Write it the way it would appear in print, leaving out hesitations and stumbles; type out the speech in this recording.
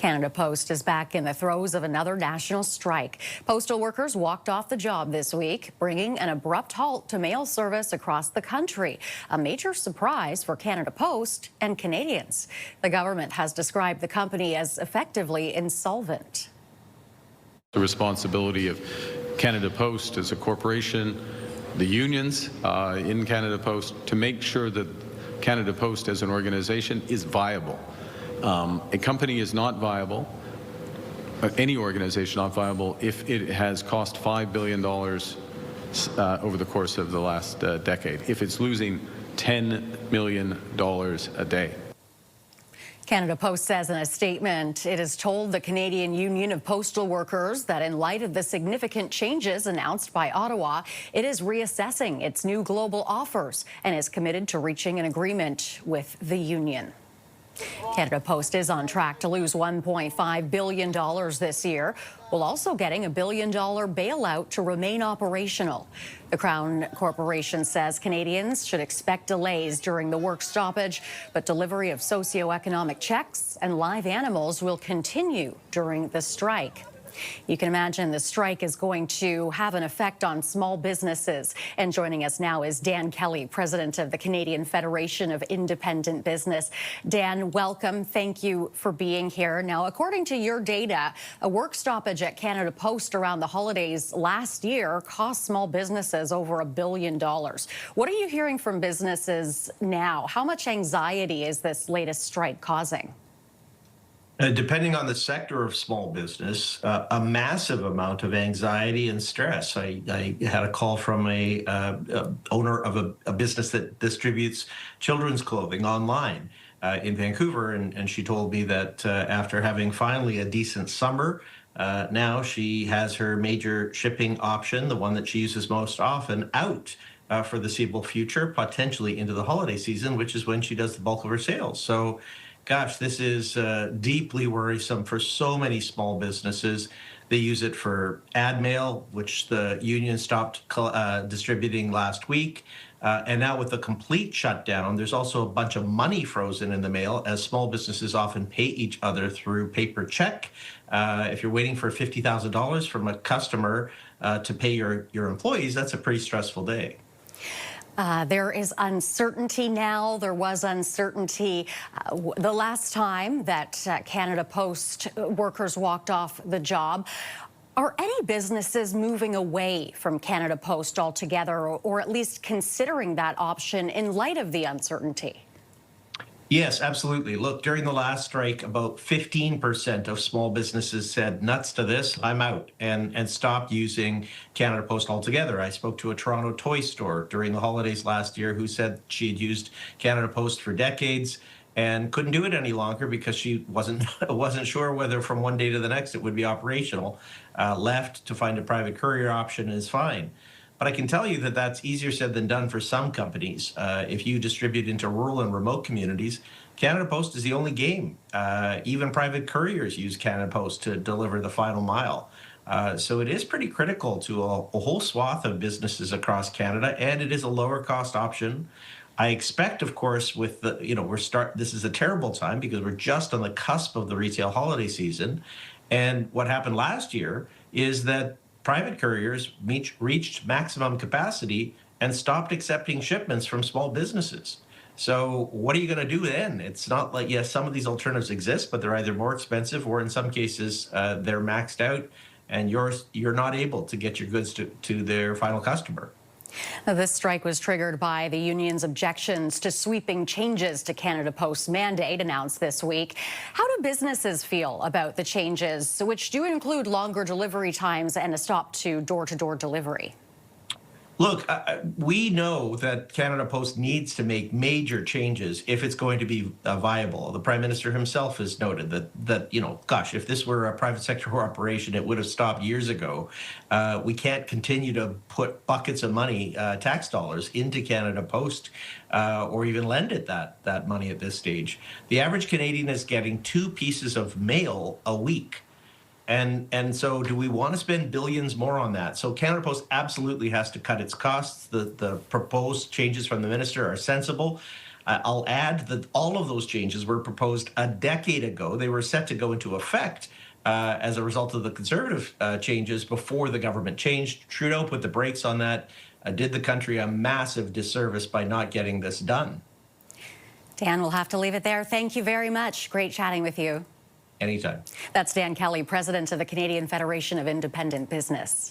Canada Post is back in the throes of another national strike. Postal workers walked off the job this week, bringing an abrupt halt to mail service across the country. A major surprise for Canada Post and Canadians. The government has described the company as effectively insolvent. The responsibility of Canada Post as a corporation, the unions in Canada Post, to make sure that Canada Post as an organization is viable. A company is not viable, any organization not viable, if it has cost $5 billion over the course of the last decade, if it's losing $10 million a day. Canada Post says in a statement it has told the Canadian Union of Postal Workers that in light of the significant changes announced by Ottawa, it is reassessing its new global offers and is committed to reaching an agreement with the union. Canada Post is on track to lose $1.5 billion this year, while also getting a $1 billion bailout to remain operational. The Crown Corporation says Canadians should expect delays during the work stoppage, but delivery of socioeconomic checks and live animals will continue during the strike. You can imagine the strike is going to have an effect on small businesses. And joining us now is Dan Kelly, president of the Canadian Federation of Independent Business. Dan, welcome. Thank you for being here. Now, according to your data, a work stoppage at Canada Post around the holidays last year cost small businesses over $1 billion. What are you hearing from businesses now? How much anxiety is this latest strike causing? Depending on the sector of small business, a massive amount of anxiety and stress. I had a call from a owner of a business that distributes children's clothing online in Vancouver, and she told me that after having finally a decent summer, now she has her major shipping option, the one that she uses most often, out for the foreseeable future, potentially into the holiday season, which is when she does the bulk of her sales. So gosh, this is deeply worrisome for so many small businesses. They use it for ad mail, which the union stopped distributing last week. And now with the complete shutdown, there's also a bunch of money frozen in the mail, as small businesses often pay each other through paper check. If you're waiting for $50,000 from a customer to pay your employees, that's a pretty stressful day. There is uncertainty now. There was uncertainty the last time that Canada Post workers walked off the job. Are any businesses moving away from Canada Post altogether, or at least considering that option in light of the uncertainty? Yes, absolutely. Look, during the last strike, about 15% of small businesses said, nuts to this, I'm out, and stopped using Canada Post altogether. I spoke to a Toronto toy store during the holidays last year who said she had used Canada Post for decades and couldn't do it any longer because she wasn't sure whether from one day to the next it would be operational. Left to find a private courier option is fine. But I can tell you that that's easier said than done for some companies. If you distribute into rural and remote communities, Canada Post is the only game. Even private couriers use Canada Post to deliver the final mile. So it is pretty critical to a whole swath of businesses across Canada, and it is a lower cost option. I expect, of course, with the, this is a terrible time because we're just on the cusp of the retail holiday season. And what happened last year is that private couriers reached maximum capacity and stopped accepting shipments from small businesses. So what are you going to do then? It's not like, yes, some of these alternatives exist, but they're either more expensive or in some cases they're maxed out and you're not able to get your goods to their final customer. Now, this strike was triggered by the union's objections to sweeping changes to Canada Post's mandate announced this week. How do businesses feel about the changes, which do include longer delivery times and a stop to door-to-door delivery? Look, we know that Canada Post needs to make major changes if it's going to be viable. The Prime Minister himself has noted that gosh, if this were a private sector operation, it would have stopped years ago. We can't continue to put buckets of money, tax dollars, into Canada Post or even lend it that money at this stage. The average Canadian is getting 2 pieces of mail a week. And so do we want to spend billions more on that? So Canada Post absolutely has to cut its costs. The proposed changes from the minister are sensible. I'll add that all of those changes were proposed a decade ago. They were set to go into effect as a result of the Conservative changes before the government changed. Trudeau put the brakes on that, did the country a massive disservice by not getting this done. Dan, we'll have to leave it there. Thank you very much. Great chatting with you. Anytime. That's Dan Kelly, president of the Canadian Federation of Independent Business.